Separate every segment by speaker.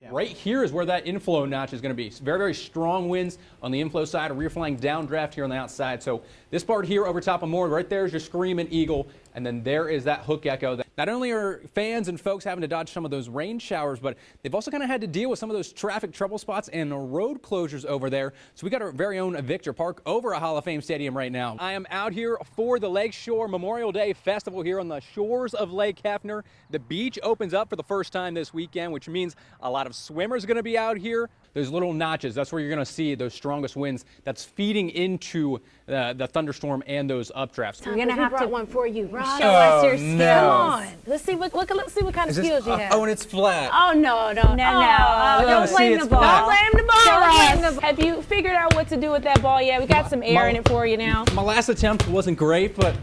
Speaker 1: Yeah.
Speaker 2: Right here is where that inflow notch is going to be. Very, very strong winds on the inflow side, a rear flying downdraft here on the outside. So this part here over top of Moore, right there is your Screaming Eagle, and then there is that Hook Echo. Not only are fans and folks having to dodge some of those rain showers, but they've also kind of had to deal with some of those traffic trouble spots and road closures over there. So we got our very own Victor Park over at Hall of Fame Stadium right now. I am out here for the Lakeshore Memorial Day Festival here on the shores of Lake Hefner. The beach opens up for the first time this weekend, which means a lot of swimmers are going to be out here. Those little notches, that's where you're going to see those strongest winds that's feeding into the thunderstorm and those updrafts.
Speaker 3: We're gonna have to one for you.
Speaker 4: Show us your skills.
Speaker 3: Come on. Let's see what kind of skills you have.
Speaker 1: Oh, and it's flat.
Speaker 3: Oh no.
Speaker 4: Don't blame the ball.
Speaker 3: Don't blame the ball.
Speaker 4: Don't blame
Speaker 3: Russ. Have you figured out what to do with that ball yet? We got some air in it for you now.
Speaker 2: My last attempt wasn't great, but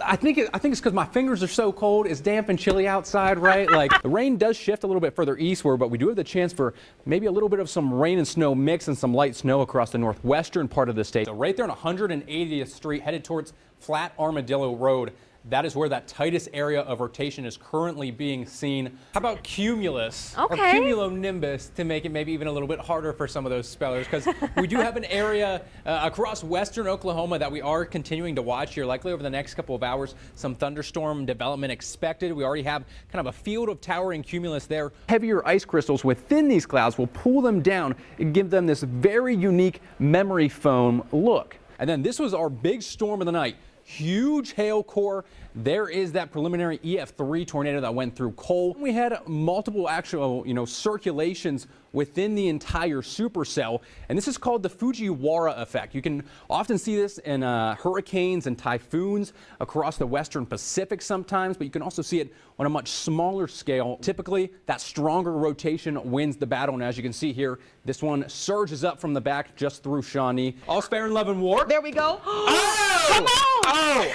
Speaker 2: I think it's because my fingers are so cold. It's damp and chilly outside, right? Like the rain does shift a little bit further eastward, but we do have the chance for maybe a little bit of some rain and snow mix and some light snow across the northwestern part of the state. So right there on 180th Street, headed towards Flat Armadillo Road. That is where that tightest area of rotation is currently being seen. How about cumulus or cumulonimbus to make it maybe even a little bit harder for some of those spellers? Because we do have an area across western Oklahoma that we are continuing to watch here, likely over the next couple of hours. Some thunderstorm development expected. We already have kind of a field of towering cumulus there. Heavier ice crystals within these clouds will pull them down and give them this very unique memory foam look. And then this was our big storm of the night. Huge hail core. There is that preliminary EF3 tornado that went through Cole. We had multiple actual, circulations within the entire supercell, and this is called the Fujiwara effect. You can often see this in hurricanes and typhoons across the western Pacific sometimes, but you can also see it on a much smaller scale. Typically, that stronger rotation wins the battle, and as you can see here, this one surges up from the back just through Shawnee. All's fair in love and war.
Speaker 5: There we go.
Speaker 2: Oh!
Speaker 5: Come on!
Speaker 2: Oh!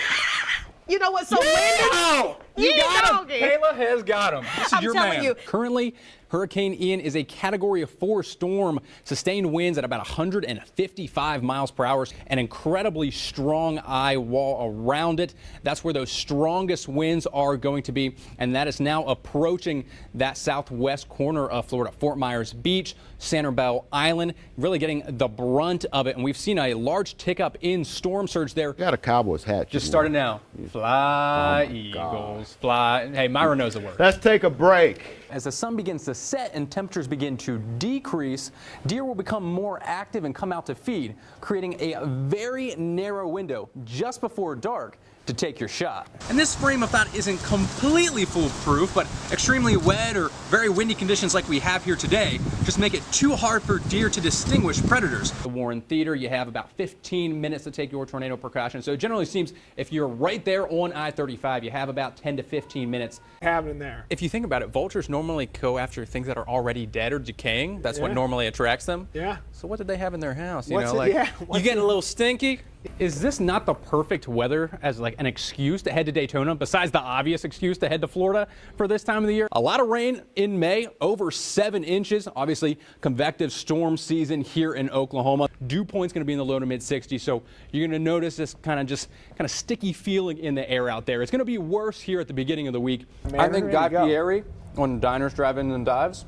Speaker 5: You know what's so windy?
Speaker 2: Oh! You got him.
Speaker 5: Doggy.
Speaker 2: Kayla has got him. This is your
Speaker 5: telling
Speaker 2: man.
Speaker 5: you.
Speaker 2: Currently, Hurricane Ian is a Category 4 storm, sustained winds at about 155 miles per hour, an incredibly strong eye wall around it. That's where those strongest winds are going to be, and that is now approaching that southwest corner of Florida, Fort Myers Beach, Sanibel Island, really getting the brunt of it, and we've seen a large tick up in storm surge there.
Speaker 6: Got a Cowboys hat.
Speaker 2: Just started now. Fly, Eagles, fly. Hey, Myra knows the word.
Speaker 6: Let's take a break.
Speaker 2: As the sun begins to set and temperatures begin to decrease, deer will become more active and come out to feed, creating a very narrow window just before dark to take your shot. And this frame of thought isn't completely foolproof, but extremely wet or very windy conditions like we have here today just make it too hard for deer to distinguish predators. The Warren Theater, you have about 15 minutes to take your tornado precaution. So it generally seems if you're right there on I-35, you have about 10 to 15 minutes.
Speaker 1: Happening there.
Speaker 2: If you think about it, vultures normally go after things that are already dead or decaying. That's what normally attracts them.
Speaker 1: Yeah.
Speaker 2: So what did they have in their house? You
Speaker 1: What's
Speaker 2: know,
Speaker 1: it-
Speaker 2: like
Speaker 1: yeah,
Speaker 2: you
Speaker 1: what's
Speaker 2: getting
Speaker 1: it-
Speaker 2: a little stinky? Is this not the perfect weather as like an excuse to head to Daytona, besides the obvious excuse to head to Florida for this time of the year? A lot of rain in May, over 7 inches. Obviously, convective storm season here in Oklahoma. Dew point's going to be in the low to mid 60s, so you're going to notice this kind of sticky feeling in the air out there. It's going to be worse here at the beginning of the week. I think Guy Fieri on Diners, Drive-Ins, and Dives,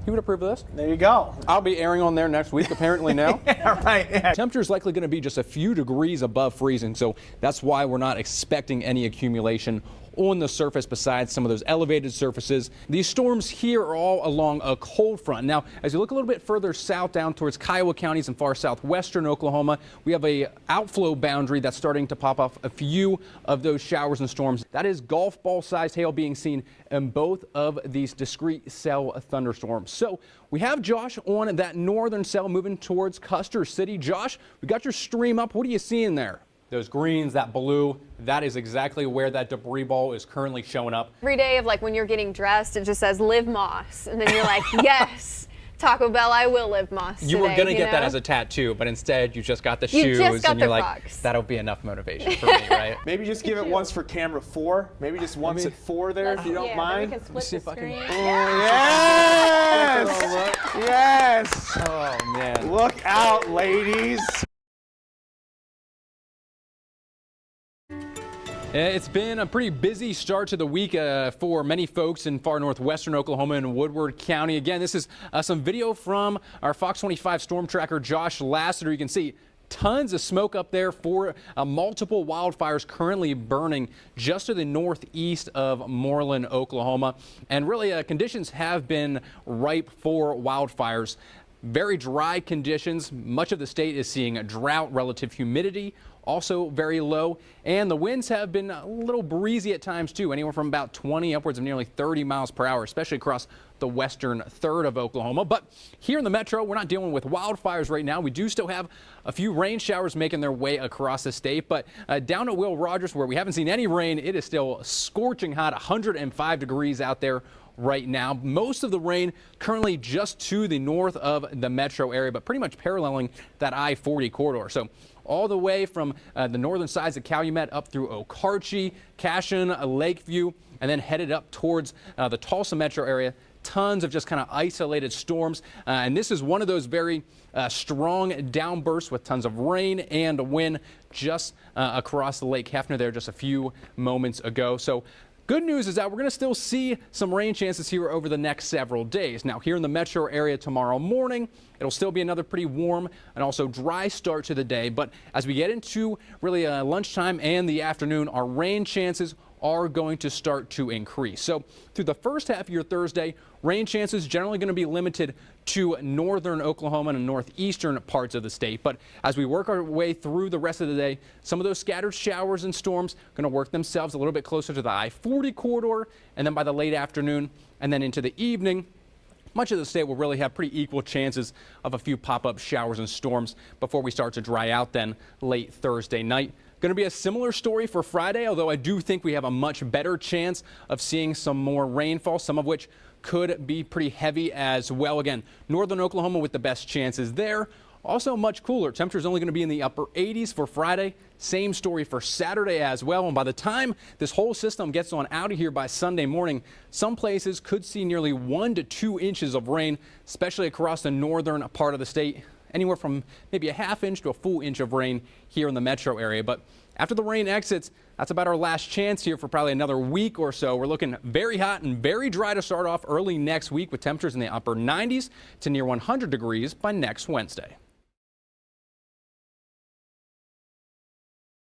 Speaker 2: he would approve of this.
Speaker 1: There you go.
Speaker 2: I'll be airing on there next week, apparently now.
Speaker 1: Yeah, right. Yeah.
Speaker 2: Temperature is likely going to be just a few degrees above freezing, so that's why we're not expecting any accumulation on the surface besides some of those elevated surfaces. These storms here are all along a cold front. Now, as you look a little bit further south down towards Kiowa counties and far southwestern Oklahoma, we have a outflow boundary that's starting to pop off a few of those showers and storms. That is golf ball sized hail being seen in both of these discrete cell thunderstorms. So we have Josh on that northern cell moving towards Custer City. Josh, we got your stream up. What are you seeing there? Those greens, that blue, that is exactly where that debris ball is currently showing up.
Speaker 4: Every day of like when you're getting dressed, it just says live Moss. And then you're like, yes, Taco Bell, I will live Moss
Speaker 2: You were
Speaker 4: today,
Speaker 2: going to get that as a tattoo, but instead you just got the
Speaker 4: You
Speaker 2: shoes
Speaker 4: just got
Speaker 2: and you're
Speaker 4: the
Speaker 2: like,
Speaker 4: Crocs.
Speaker 2: that'll be enough motivation for me, right?
Speaker 1: Maybe just give it once for camera 4. Maybe just once at 4 there, if you don't mind.
Speaker 3: We can split
Speaker 2: see
Speaker 3: the
Speaker 2: if I can-
Speaker 3: screen.
Speaker 1: Yes! Yes!
Speaker 2: Oh, man.
Speaker 1: Look out, ladies.
Speaker 2: It's been a pretty busy start to the week for many folks in far northwestern Oklahoma and Woodward County. Again, this is some video from our Fox 25 storm tracker, Josh Lassiter. You can see tons of smoke up there for multiple wildfires currently burning just to the northeast of Moreland, Oklahoma. And really, conditions have been ripe for wildfires. Very dry conditions. Much of the state is seeing a drought, relative humidity also very low, and the winds have been a little breezy at times too, anywhere from about 20 upwards of nearly 30 miles per hour, especially across the western third of Oklahoma. But here in the metro, we're not dealing with wildfires right now. We do still have a few rain showers making their way across the state, but down at Will Rogers, where we haven't seen any rain, it is still scorching hot, 105 degrees out there right now. Most of the rain currently just to the north of the metro area, but pretty much paralleling that I-40 corridor. So all the way from the northern sides of Calumet up through Okarche, Cashion, Lakeview, and then headed up towards the Tulsa metro area. Tons of just kind of isolated storms. And this is one of those very strong downbursts with tons of rain and wind just across the Lake Hefner there just a few moments ago. So good news is that we're going to still see some rain chances here over the next several days. Now, here in the metro area tomorrow morning, it'll still be another pretty warm and also dry start to the day. But as we get into really lunchtime and the afternoon, our rain chances are going to start to increase. So through the first half of your Thursday, rain chances generally going to be limited to northern Oklahoma and northeastern parts of the state. But as we work our way through the rest of the day, some of those scattered showers and storms going to work themselves a little bit closer to the I-40 corridor, and then by the late afternoon and then into the evening, much of the state will really have pretty equal chances of a few pop-up showers and storms before we start to dry out then late Thursday night. Going to be a similar story for Friday, although I do think we have a much better chance of seeing some more rainfall, some of which could be pretty heavy as well. Again, northern Oklahoma with the best chances there. Also much cooler. Temperatures only going to be in the upper 80s for Friday. Same story for Saturday as well. And by the time this whole system gets on out of here by Sunday morning, some places could see nearly 1 to 2 inches of rain, especially across the northern part of the state. Anywhere from maybe a half inch to a full inch of rain here in the metro area. But after the rain exits, that's about our last chance here for probably another week or so. We're looking very hot and very dry to start off early next week with temperatures in the upper 90s to near 100 degrees by next Wednesday.